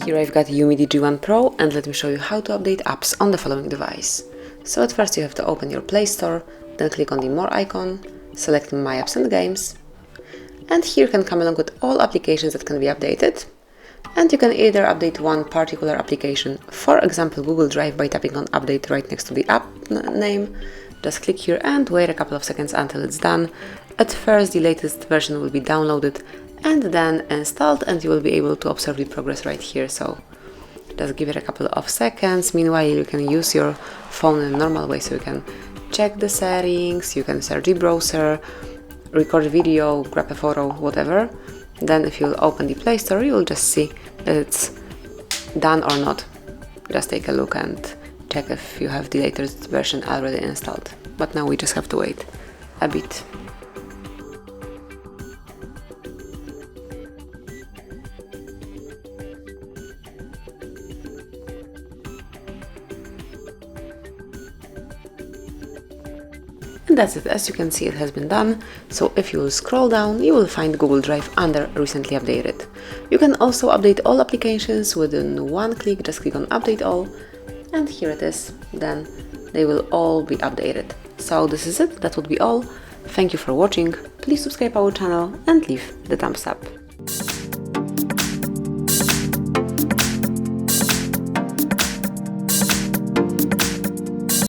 Here I've got Umidigi One Pro, and let me show you how to update apps on the following device. So at first you have to open your Play Store, then click on the More icon, select My Apps and Games, and here can come along with all applications that can be updated. And you can either update one particular application, for example Google Drive, by tapping on Update right next to the app name. Just click here and wait a couple of seconds until it's done. At first the latest version will be downloaded and then installed, and you will be able to observe the progress right here. So just give it a couple of seconds. Meanwhile, you can use your phone in a normal way, so you can check the settings, you can search the browser, record video, grab a photo, whatever. Then if you'll open the Play Store, you will just see that it's done or not. Just take a look and check if you have the latest version already installed. But now we just have to wait a bit. And that's it. As you can see, it has been done. So if you will scroll down, you will find Google Drive under Recently Updated. You can also update all applications within one click. Just click on Update All, and here it is. Then they will all be updated. So this is it. That would be all. Thank you for watching. Please subscribe our channel and leave the thumbs up.